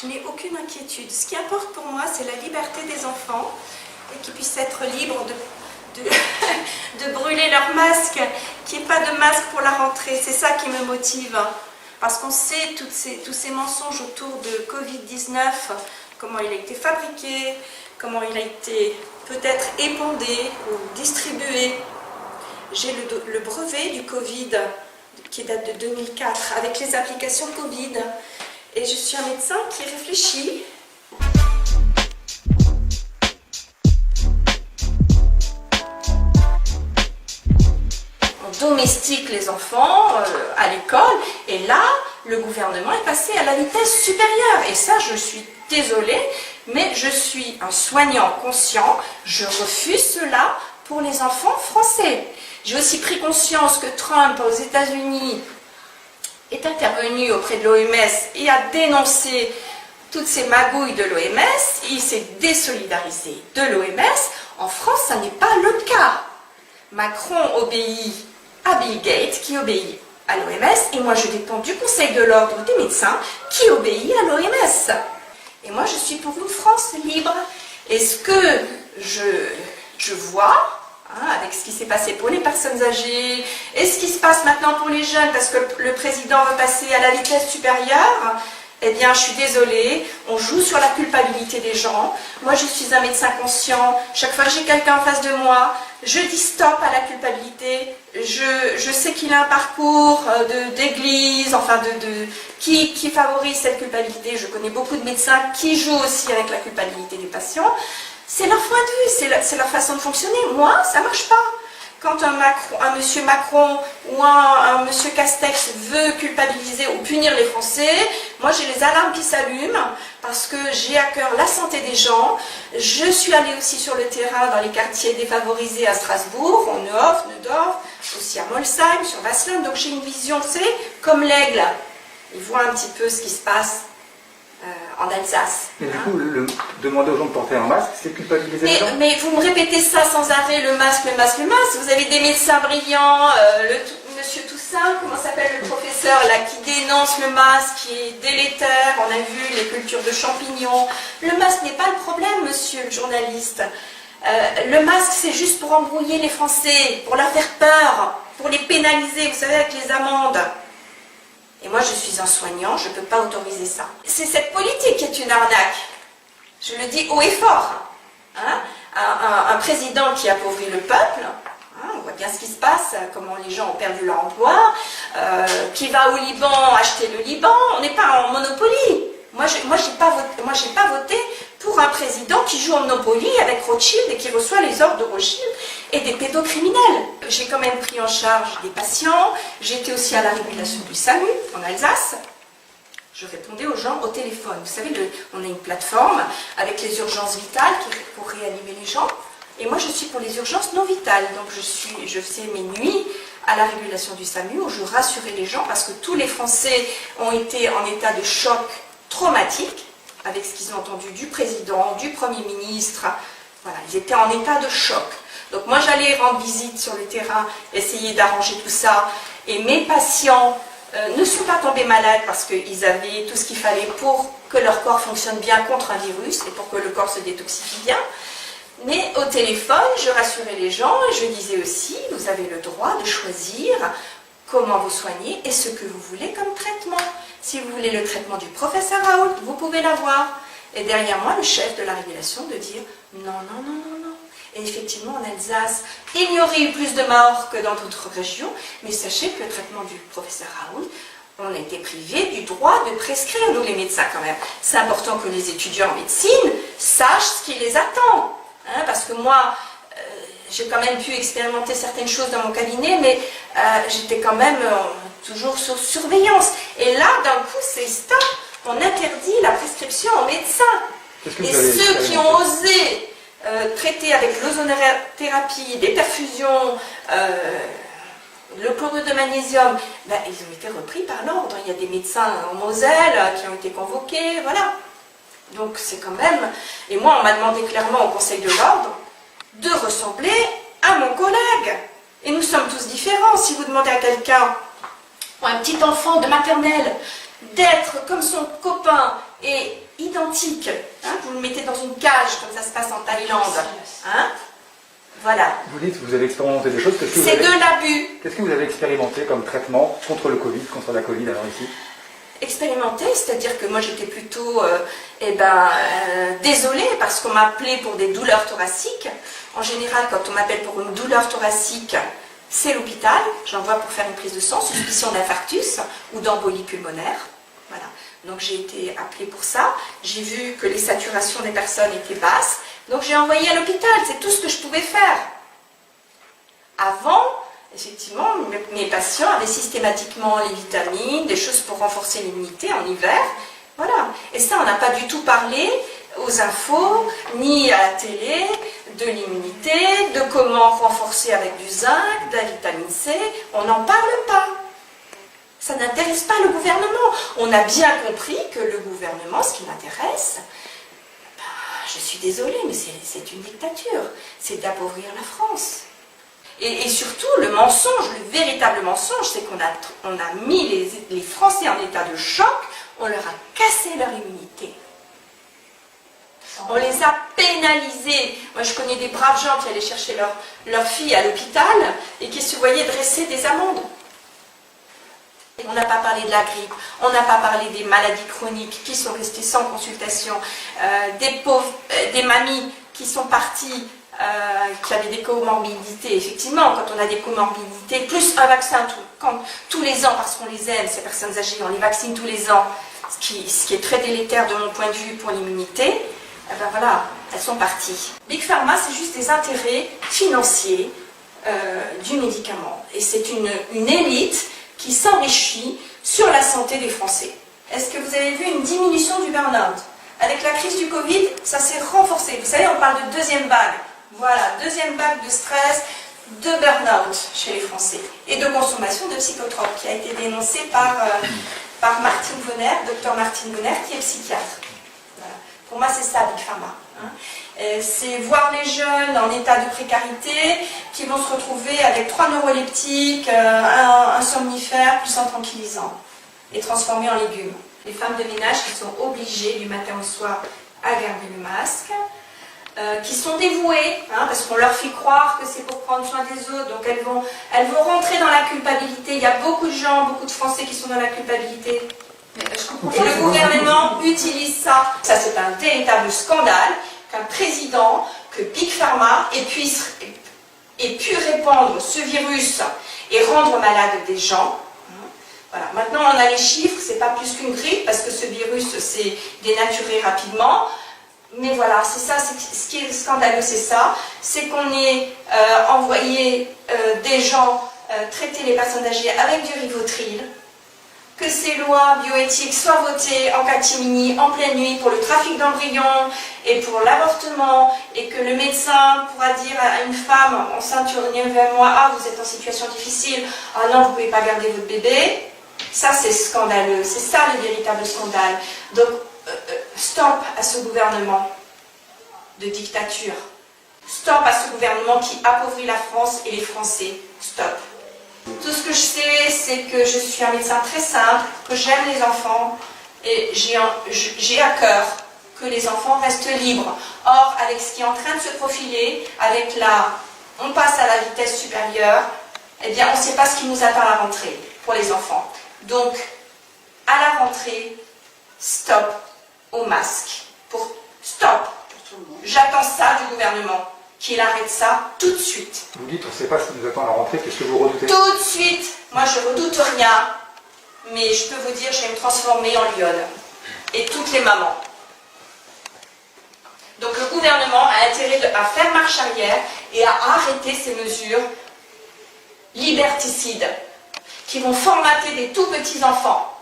Je n'ai aucune inquiétude. Ce qui importe pour moi, c'est la liberté des enfants et qu'ils puissent être libres de brûler leur masque, qu'il n'y ait pas de masque pour la rentrée. C'est ça qui me motive. Parce qu'on sait tous ces mensonges autour de Covid-19, comment il a été fabriqué, comment il a été peut-être épandé ou distribué. J'ai le brevet du Covid qui date de 2004 avec les applications Covid. Et je suis un médecin qui réfléchit. On domestique les enfants à l'école et là, le gouvernement est passé à la vitesse supérieure. Et ça, je suis désolée, mais je suis un soignant conscient. Je refuse cela pour les enfants français. J'ai aussi pris conscience que Trump aux États-Unis est intervenu auprès de l'OMS et a dénoncé toutes ces magouilles de l'OMS. Il s'est désolidarisé de l'OMS. En France, ça n'est pas le cas. Macron obéit à Bill Gates, qui obéit à l'OMS, et moi je dépends du Conseil de l'ordre des médecins, qui obéit à l'OMS. Et moi je suis pour une France libre. Et ce que je vois, avec ce qui s'est passé pour les personnes âgées, et ce qui se passe maintenant pour les jeunes, parce que le président veut passer à la vitesse supérieure, eh bien je suis désolée, on joue sur la culpabilité des gens. Moi je suis un médecin conscient, chaque fois que j'ai quelqu'un en face de moi, je dis stop à la culpabilité. Je sais qu'il a un parcours d'église, enfin qui favorise cette culpabilité. Je connais beaucoup de médecins qui jouent aussi avec la culpabilité des patients. C'est leur point de vue, c'est leur façon de fonctionner. Moi, ça ne marche pas. Quand un monsieur Macron ou un monsieur Castex veut culpabiliser ou punir les Français, moi j'ai les alarmes qui s'allument parce que j'ai à cœur la santé des gens. Je suis allée aussi sur le terrain dans les quartiers défavorisés à Strasbourg, en Neuf, Neudorf, aussi à Molsheim, sur Wasselin. Donc j'ai une vision, vous savez, comme l'aigle. Il voit un petit peu ce qui se passe en Alsace. Mais du coup, demander aux gens de porter un masque, c'est culpabiliser les gens. Mais vous me répétez ça sans arrêt, le masque, le masque, le masque. Vous avez des médecins brillants, monsieur Toussaint, comment s'appelle le professeur là, qui dénonce le masque, qui est délétère. On a vu les cultures de champignons. Le masque n'est pas le problème, monsieur le journaliste. Le masque, c'est juste pour embrouiller les Français, pour leur faire peur, pour les pénaliser, vous savez, avec les amendes. Et moi, je suis un soignant, je ne peux pas autoriser ça. C'est cette politique qui est une arnaque. Je le dis haut et fort. Un président qui appauvrit le peuple, on voit bien ce qui se passe, comment les gens ont perdu leur emploi, qui va au Liban acheter le Liban, on n'est pas en Monopoly. Moi, je n'ai pas voté pour un président qui joue en Monopoly avec Rothschild et qui reçoit les ordres de Rothschild et des pédocriminels. J'ai quand même pris en charge des patients, j'étais aussi à la régulation du SAMU en Alsace. Je répondais aux gens au téléphone. Vous savez, on a une plateforme avec les urgences vitales pour réanimer les gens. Et moi, je suis pour les urgences non vitales. Donc, je faisais mes nuits à la régulation du SAMU où je rassurais les gens parce que tous les Français ont été en état de choc traumatique avec ce qu'ils ont entendu du président, du Premier ministre. Voilà, ils étaient en état de choc. Donc moi, j'allais rendre visite sur le terrain, essayer d'arranger tout ça. Et mes patients ne sont pas tombés malades parce qu'ils avaient tout ce qu'il fallait pour que leur corps fonctionne bien contre un virus et pour que le corps se détoxifie bien. Mais au téléphone, je rassurais les gens et je disais aussi, vous avez le droit de choisir comment vous soignez et ce que vous voulez comme traitement. Si vous voulez le traitement du professeur Raoult, vous pouvez l'avoir. Et derrière moi, le chef de la régulation de dire non, non, non, non, non. Et effectivement, en Alsace, il y aurait eu plus de morts que dans d'autres régions, mais sachez que le traitement du professeur Raoult, on a été privé du droit de prescrire, nous les médecins quand même. C'est important que les étudiants en médecine sachent ce qui les attend. Parce que moi, j'ai quand même pu expérimenter certaines choses dans mon cabinet, mais j'étais quand même toujours sous surveillance. Et là, d'un coup, c'est stop. On interdit la prescription aux médecins. Et ceux qui ont osé traiter avec l'ozonothérapie, des perfusions, le chlorure de magnésium, ils ont été repris par l'ordre. Il y a des médecins en Moselle qui ont été convoqués, voilà. Donc c'est quand même... Et moi, on m'a demandé clairement au Conseil de l'ordre de ressembler à mon collègue. Et nous sommes tous différents. Si vous demandez à quelqu'un, ou un petit enfant de maternelle, d'être comme son copain et identique. Hein, vous le mettez dans une cage, comme ça se passe en Thaïlande. Hein, voilà. Vous dites que vous avez expérimenté des choses. C'est de l'abus. Qu'est-ce que vous avez expérimenté comme traitement contre le Covid, contre la Covid alors ici? Expérimenté, c'est-à-dire que moi j'étais plutôt désolée parce qu'on m'appelait pour des douleurs thoraciques. En général, quand on m'appelle pour une douleur thoracique, c'est l'hôpital. J'envoie pour faire une prise de sang, suspicion d'infarctus ou d'embolie pulmonaire. Voilà. Donc j'ai été appelée pour ça. J'ai vu que les saturations des personnes étaient basses. Donc j'ai envoyé à l'hôpital. C'est tout ce que je pouvais faire. Avant, effectivement, mes patients avaient systématiquement les vitamines, des choses pour renforcer l'immunité en hiver. Voilà. Et ça, on n'a pas du tout parlé aux infos, ni à la télé, de l'immunité, de comment renforcer avec du zinc, de la vitamine C. On n'en parle pas. Ça n'intéresse pas le gouvernement. On a bien compris que le gouvernement, ce qui l'intéresse, je suis désolée, mais c'est une dictature. C'est d'appauvrir la France. Et surtout, le mensonge, le véritable mensonge, c'est qu'on a mis les Français en état de choc, on leur a cassé leur immunité. On les a pénalisés. Moi, je connais des braves gens qui allaient chercher leur fille à l'hôpital et qui se voyaient dresser des amendes. On n'a pas parlé de la grippe, on n'a pas parlé des maladies chroniques qui sont restées sans consultation, des mamies qui sont parties, qui avaient des comorbidités. Effectivement, quand on a des comorbidités, plus un vaccin tous les ans, parce qu'on les aime, ces personnes âgées, on les vaccine tous les ans, ce qui est très délétère de mon point de vue pour l'immunité, ben voilà, elles sont parties. Big Pharma, c'est juste des intérêts financiers du médicament. Et c'est une élite qui s'enrichit sur la santé des Français. Est-ce que vous avez vu une diminution du burn-out? Avec la crise du Covid, ça s'est renforcé. Vous savez, on parle de deuxième vague. Voilà, deuxième vague de stress, de burn-out chez les Français. Et de consommation de psychotropes, qui a été dénoncée par Martine Bonner, docteur Martine Bonner, qui est psychiatre. Voilà. Pour moi, c'est ça, Big Pharma. Hein. C'est voir les jeunes en état de précarité qui vont se retrouver avec 3 neuroleptiques, un somnifère plus un tranquillisant et transformés en légumes. Les femmes de ménage qui sont obligées du matin au soir à garder le masque, qui sont dévouées, hein, parce qu'on leur fait croire que c'est pour prendre soin des autres, donc elles vont rentrer dans la culpabilité. Il y a beaucoup de gens, beaucoup de Français qui sont dans la culpabilité. Et le gouvernement utilise ça. Ça, c'est un véritable scandale qu'un président, que Big Pharma ait pu répandre ce virus et rendre malade des gens. Voilà. Maintenant, on a les chiffres, c'est pas plus qu'une grippe, parce que ce virus s'est dénaturé rapidement. Mais voilà, c'est ça, ce qui est scandaleux, c'est ça. C'est qu'on ait envoyé des gens traiter les personnes âgées avec du Rivotril, que ces lois bioéthiques soient votées en catimini, en pleine nuit, pour le trafic d'embryons et pour l'avortement, et que le médecin pourra dire à une femme enceinte sur 9 mois, ah, vous êtes en situation difficile, ah non, vous ne pouvez pas garder votre bébé. Ça, c'est scandaleux, c'est ça le véritable scandale. Donc, stop à ce gouvernement de dictature. Stop à ce gouvernement qui appauvrit la France et les Français. Stop. Tout ce que je sais, c'est que je suis un médecin très simple, que j'aime les enfants et j'ai à cœur que les enfants restent libres. Or, avec ce qui est en train de se profiler, on passe à la vitesse supérieure, eh bien, on ne sait pas ce qui nous attend à la rentrée pour les enfants. Donc, à la rentrée, stop au masque. Stop. J'attends ça du gouvernement. Qu'il arrête ça tout de suite. Vous dites, on ne sait pas ce qui nous attend à la rentrée, qu'est-ce que vous redoutez? Tout de suite. Moi, je redoute rien, mais je peux vous dire, je vais me transformer en lionne. Et toutes les mamans. Donc le gouvernement a intérêt à faire marche arrière et à arrêter ces mesures liberticides qui vont formater des tout petits enfants.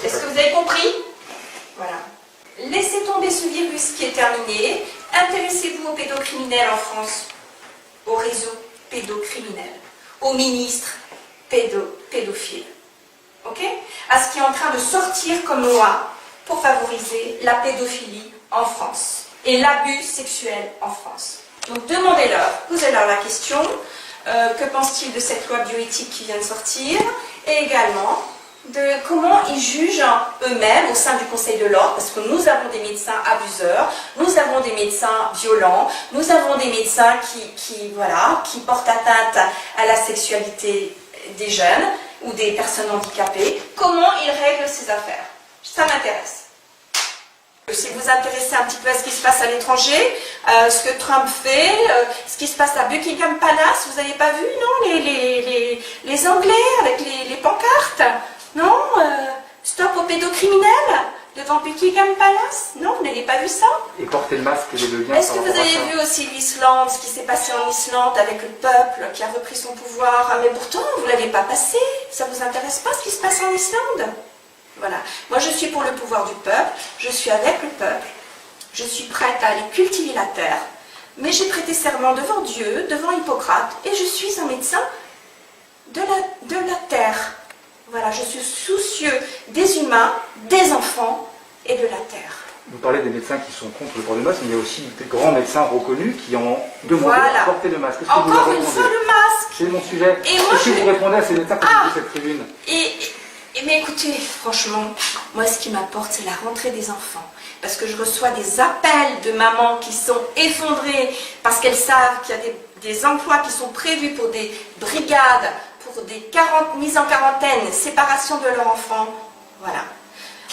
Est-ce que vous avez compris? Voilà. Laissez tomber ce virus qui est terminé. Intéressez-vous aux pédocriminels en France, au réseau pédocriminel, aux ministres pédophiles, ok? À ce qui est en train de sortir comme loi pour favoriser la pédophilie en France et l'abus sexuel en France. Donc demandez-leur, posez-leur la question, que pense-t-il de cette loi bioéthique qui vient de sortir? Et également, de comment ils jugent eux-mêmes au sein du Conseil de l'Ordre, parce que nous avons des médecins abuseurs, nous avons des médecins violents, nous avons des médecins qui portent atteinte à la sexualité des jeunes ou des personnes handicapées. Comment ils règlent ces affaires? Ça m'intéresse. Si vous vous intéressez un petit peu à ce qui se passe à l'étranger, ce que Trump fait, ce qui se passe à Buckingham Palace, vous n'avez pas vu, non, les Anglais avec les pancartes, non, stop aux pédocriminels devant Buckingham Palace, non, vous n'avez pas vu ça? Et porter le masque, quel est le lien? Est-ce que vous avez vu aussi l'Islande, ce qui s'est passé en Islande avec le peuple qui a repris son pouvoir? Ah, mais pourtant, vous ne l'avez pas passé, ça ne vous intéresse pas ce qui se passe en Islande? Voilà. Moi, je suis pour le pouvoir du peuple, je suis avec le peuple, je suis prête à aller cultiver la terre, mais j'ai prêté serment devant Dieu, devant Hippocrate, et je suis un médecin de la terre. Voilà, je suis soucieux des humains, des enfants et de la terre. Vous parlez des médecins qui sont contre le port du masque, mais il y a aussi des grands médecins reconnus qui ont demandé de porter le masque. Encore une fois, le masque. C'est mon sujet. Et moi, si vous répondez à ces médecins qui ont cette tribune. Mais écoutez, franchement, moi ce qui m'importe, c'est la rentrée des enfants. Parce que je reçois des appels de mamans qui sont effondrées parce qu'elles savent qu'il y a des emplois qui sont prévus pour des brigades, pour des mises en quarantaine, séparation de leurs enfants. Voilà.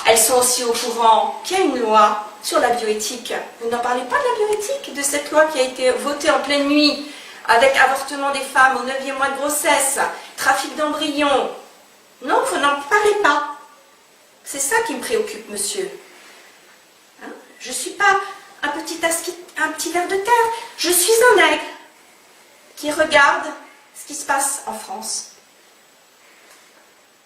Elles sont aussi au courant qu'il y a une loi sur la bioéthique. Vous n'en parlez pas de la bioéthique, de cette loi qui a été votée en pleine nuit avec avortement des femmes au 9e mois de grossesse, trafic d'embryons. Non, vous n'en parlez pas. C'est ça qui me préoccupe, monsieur. Hein? Je ne suis pas un petit ver de terre. Je suis un aigle qui regarde ce qui se passe en France.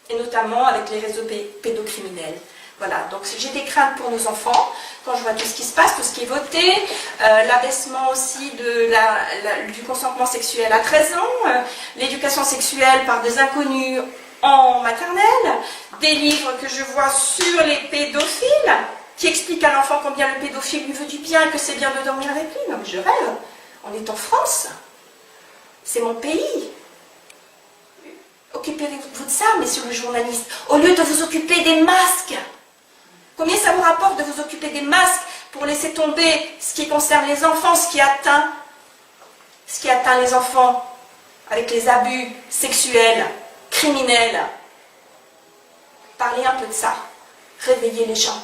Et notamment avec les réseaux pédocriminels. Voilà, donc j'ai des craintes pour nos enfants, quand je vois tout ce qui se passe, tout ce qui est voté, l'abaissement aussi du consentement sexuel à 13 ans, l'éducation sexuelle par des inconnus en maternelle, des livres que je vois sur les pédophiles, qui expliquent à l'enfant combien le pédophile lui veut du bien et que c'est bien de dormir avec lui. Non mais je rêve, on est en France, c'est mon pays. Occupez-vous de ça, messieurs les journalistes, au lieu de vous occuper des masques. Combien ça vous rapporte de vous occuper des masques pour laisser tomber ce qui concerne les enfants, ce qui atteint les enfants avec les abus sexuels, criminels? Parlez un peu de ça. Réveillez les gens.